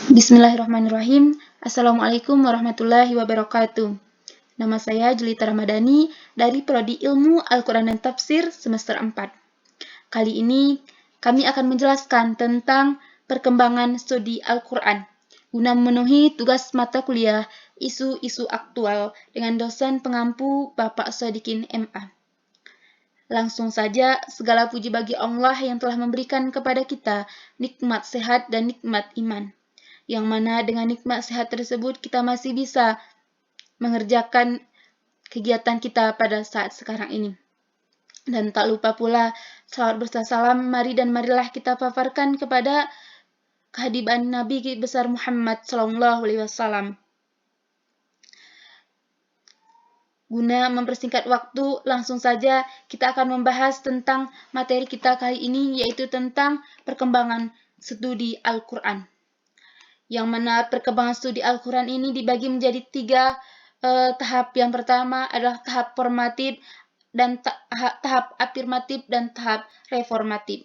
Bismillahirrahmanirrahim. Assalamualaikum warahmatullahi wabarakatuh. Nama saya Julita Ramadhani dari Prodi Ilmu Al-Quran dan Tafsir semester 4. Kali ini kami akan menjelaskan tentang perkembangan studi Al-Quran guna memenuhi tugas mata kuliah isu-isu aktual dengan dosen pengampu Bapak Sodikin MA. Langsung saja, segala puji bagi Allah yang telah memberikan kepada kita nikmat sehat dan nikmat iman, yang mana dengan nikmat sehat tersebut kita masih bisa mengerjakan kegiatan kita pada saat sekarang ini. Dan tak lupa pula, salawat berserta salam, marilah kita paparkan kepada kehadiran Nabi besar Muhammad SAW. Guna mempersingkat waktu, langsung saja kita akan membahas tentang materi kita kali ini, yaitu tentang perkembangan studi Al-Quran. Yang mana perkembangan studi Al-Quran ini dibagi menjadi 3 tahap. Yang pertama adalah tahap formatif, dan tahap afirmatif, dan tahap reformatif.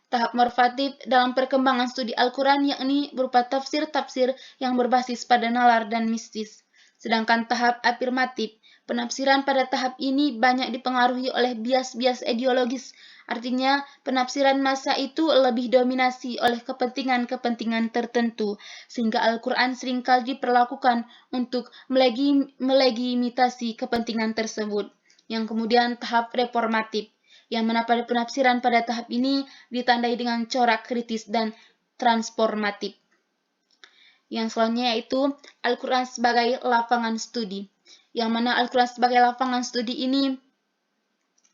Tahap formatif dalam perkembangan studi Al-Quran yakni berupa tafsir-tafsir yang berbasis pada nalar dan mistis. Sedangkan tahap afirmatif, penafsiran pada tahap ini banyak dipengaruhi oleh bias-bias ideologis. Artinya, penafsiran masa itu lebih dominasi oleh kepentingan-kepentingan tertentu, sehingga Al-Quran seringkali diperlakukan untuk melegitimasi kepentingan tersebut. Yang kemudian tahap reformatif, yang mana pada penafsiran pada tahap ini ditandai dengan corak kritis dan transformatif. Yang selanjutnya yaitu Al-Quran sebagai lapangan studi, yang mana Al-Quran sebagai lapangan studi ini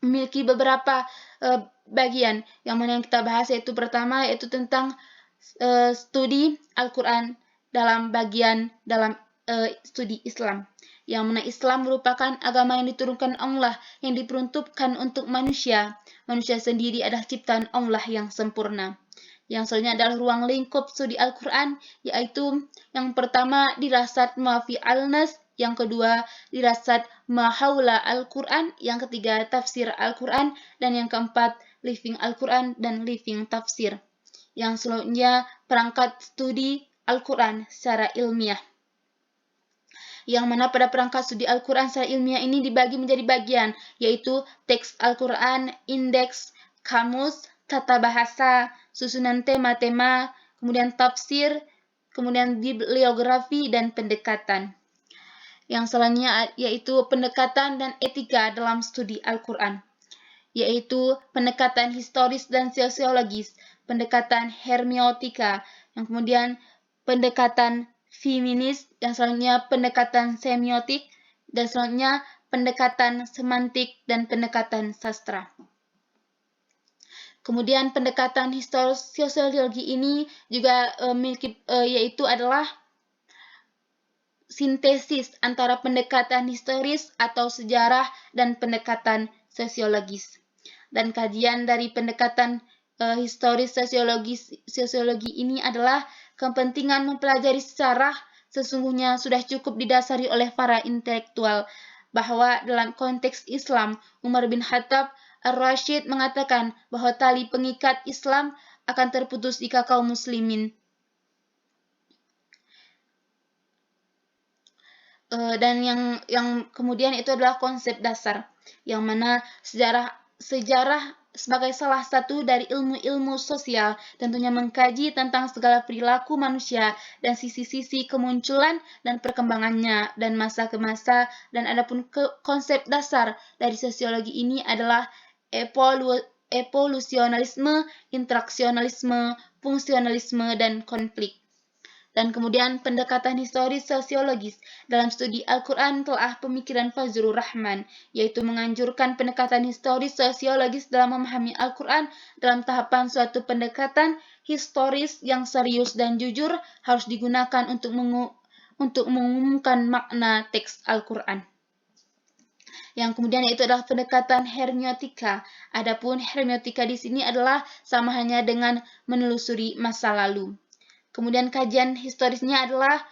memiliki beberapa bagian, yang mana yang kita bahas yaitu pertama yaitu tentang studi Al-Quran dalam bagian studi Islam, yang mana Islam merupakan agama yang diturunkan Allah, yang diperuntukkan untuk manusia. Manusia sendiri adalah ciptaan Allah yang sempurna. Yang selanjutnya adalah ruang lingkup studi Al-Quran, yaitu yang pertama dirasat mafi al-nas, yang kedua dirasat mahaula Al-Quran, yang ketiga tafsir Al-Quran, dan yang keempat living Al-Quran dan living tafsir. Yang selanjutnya perangkat studi Al-Quran secara ilmiah, yang mana pada perangkat studi Al-Quran secara ilmiah ini dibagi menjadi bagian, yaitu teks Al-Quran, indeks, kamus, tata bahasa, susunan tema-tema, kemudian tafsir, kemudian bibliografi, dan pendekatan. Yang selanjutnya yaitu pendekatan dan etika dalam studi Al-Quran, yaitu pendekatan historis dan sosiologis, pendekatan hermeneutika, yang kemudian pendekatan feminis, yang selanjutnya pendekatan semiotik, dan selanjutnya pendekatan semantik dan pendekatan sastra. Kemudian pendekatan historis sosiologi ini juga yaitu adalah sintesis antara pendekatan historis atau sejarah dan pendekatan sosiologis. Dan kajian dari pendekatan historis sosiologi ini adalah kepentingan mempelajari sejarah sesungguhnya sudah cukup didasari oleh para intelektual, bahwa dalam konteks Islam, Umar bin Khattab Ar-Rasyid mengatakan bahwa tali pengikat Islam akan terputus jika kaum muslimin dan yang kemudian itu adalah konsep dasar, yang mana sejarah sebagai salah satu dari ilmu-ilmu sosial tentunya mengkaji tentang segala perilaku manusia dan sisi-sisi kemunculan dan perkembangannya dan masa ke masa. Dan adapun konsep dasar dari sosiologi ini adalah evolusionalisme, interaksionalisme, fungsionalisme, dan konflik. Dan kemudian pendekatan historis sosiologis dalam studi Al-Quran telah pemikiran Fazlur Rahman, yaitu menganjurkan pendekatan historis sosiologis dalam memahami Al-Quran dalam tahapan suatu pendekatan historis yang serius dan jujur harus digunakan untuk mengumumkan makna teks Al-Quran. Yang kemudian yaitu adalah pendekatan hermeneutika. Adapun hermeneutika di sini adalah sama hanya dengan menelusuri masa lalu. Kemudian kajian historisnya adalah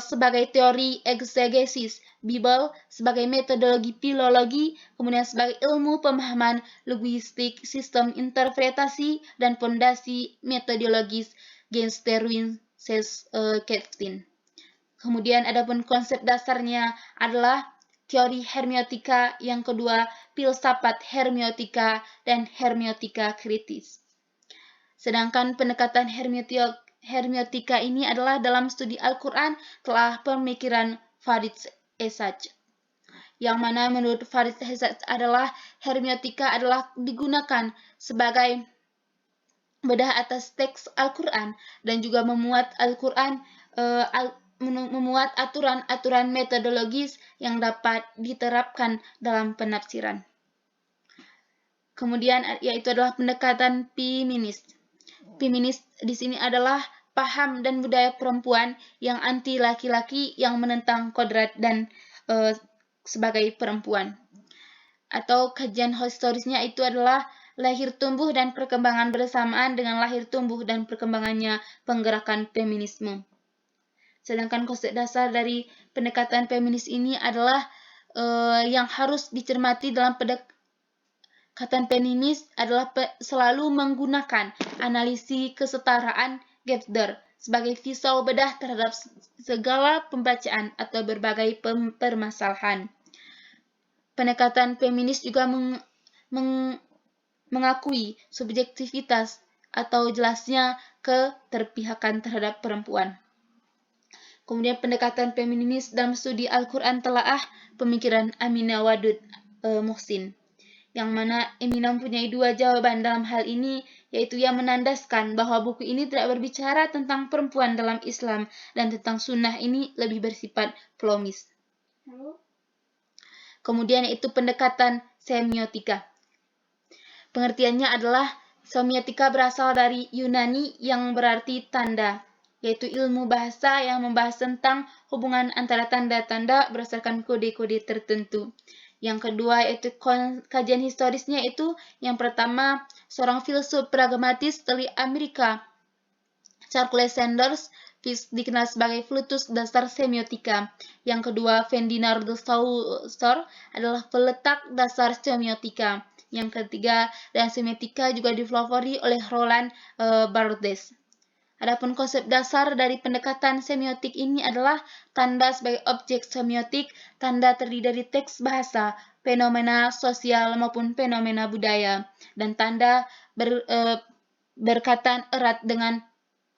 sebagai teori eksegesis Bible, sebagai metodologi filologi, kemudian sebagai ilmu pemahaman linguistik, sistem interpretasi, dan fondasi metodologis Gensteruin Kerstin. Kemudian adapun konsep dasarnya adalah teori hermeneutika, yang kedua filsafat hermeneutika dan hermeneutika kritis. Sedangkan pendekatan hermeneutika ini adalah dalam studi Al-Quran telah pemikiran Farid Esaj, yang mana menurut Farid Esaj adalah hermeneutika adalah digunakan sebagai bedah atas teks Al-Quran dan juga memuat memuat aturan-aturan metodologis yang dapat diterapkan dalam penafsiran. Kemudian yaitu adalah pendekatan feminis. Feminis di sini adalah paham dan budaya perempuan yang anti laki-laki yang menentang kodrat dan sebagai perempuan. Atau kajian historisnya itu adalah lahir tumbuh dan perkembangan bersamaan dengan lahir tumbuh dan perkembangannya penggerakkan feminisme. Sedangkan konsep dasar dari pendekatan feminis ini adalah yang harus dicermati dalam pendekatan feminis adalah selalu menggunakan analisis kesetaraan gender sebagai pisau bedah terhadap segala pembacaan atau berbagai permasalahan. Pendekatan feminis juga mengakui subjektivitas atau jelasnya keterpihakan terhadap perempuan. Kemudian pendekatan feminis dalam studi Al-Quran telaah pemikiran Aminah Wadud Muhsin, yang mana Aminah mempunyai dua jawaban dalam hal ini, yaitu yang menandaskan bahwa buku ini tidak berbicara tentang perempuan dalam Islam dan tentang sunnah ini lebih bersifat plomis. Kemudian yaitu pendekatan semiotika. Pengertiannya adalah semiotika berasal dari Yunani yang berarti tanda, yaitu ilmu bahasa yang membahas tentang hubungan antara tanda-tanda berdasarkan kode-kode tertentu. Yang kedua yaitu kajian historisnya, itu yang pertama seorang filsuf pragmatis dari Amerika, Charles Sanders, dikenal sebagai Plutus dasar semiotika. Yang kedua, Ferdinand de Saussure adalah peletak dasar semiotika. Yang ketiga, dan semiotika juga dipelopori oleh Roland Barthes. Adapun konsep dasar dari pendekatan semiotik ini adalah tanda sebagai objek semiotik. Tanda terdiri dari teks bahasa, fenomena sosial maupun fenomena budaya, dan tanda berkaitan erat dengan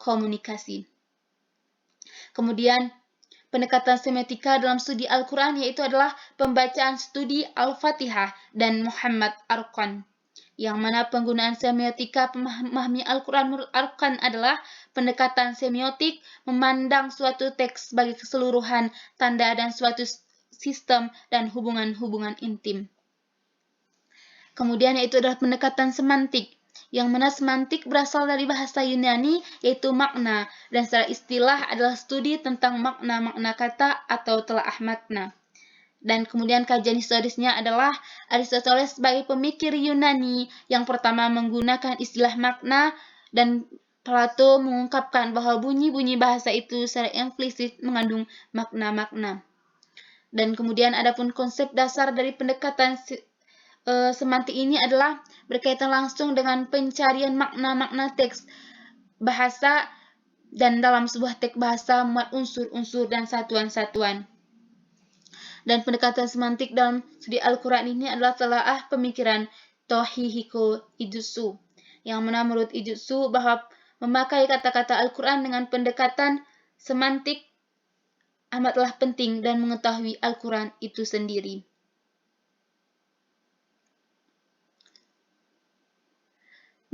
komunikasi. Kemudian pendekatan semiotika dalam studi Al-Quran yaitu adalah pembacaan studi Al-Fatihah dan Muhammad Arqan, yang mana penggunaan semiotika memahami Al-Quran menurut Arqan adalah pendekatan semiotik memandang suatu teks sebagai keseluruhan tanda dan suatu sistem dan hubungan-hubungan intim. Kemudian yaitu adalah pendekatan semantik, yang mana semantik berasal dari bahasa Yunani yaitu makna, dan secara istilah adalah studi tentang makna-makna kata atau telaah makna. Dan kemudian kajian historisnya adalah Aristoteles sebagai pemikir Yunani yang pertama menggunakan istilah makna, dan Plato mengungkapkan bahwa bunyi-bunyi bahasa itu secara implisit mengandung makna-makna. Dan kemudian adapun konsep dasar dari pendekatan semantik ini adalah berkaitan langsung dengan pencarian makna-makna teks bahasa, dan dalam sebuah teks bahasa memuat unsur-unsur dan satuan-satuan. Dan pendekatan semantik dalam studi Al-Quran ini adalah telaah pemikiran Toshihiko Idutsu, yang mana menurut Idutsu bahwa memakai kata-kata Al-Quran dengan pendekatan semantik amatlah penting dan mengetahui Al-Quran itu sendiri.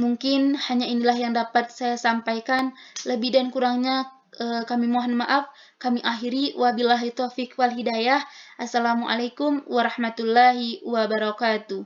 Mungkin hanya inilah yang dapat saya sampaikan. Lebih dan kurangnya kami mohon maaf. Kami akhiri. Wabillahi taufiq wal hidayah. Assalamualaikum warahmatullahi wabarakatuh.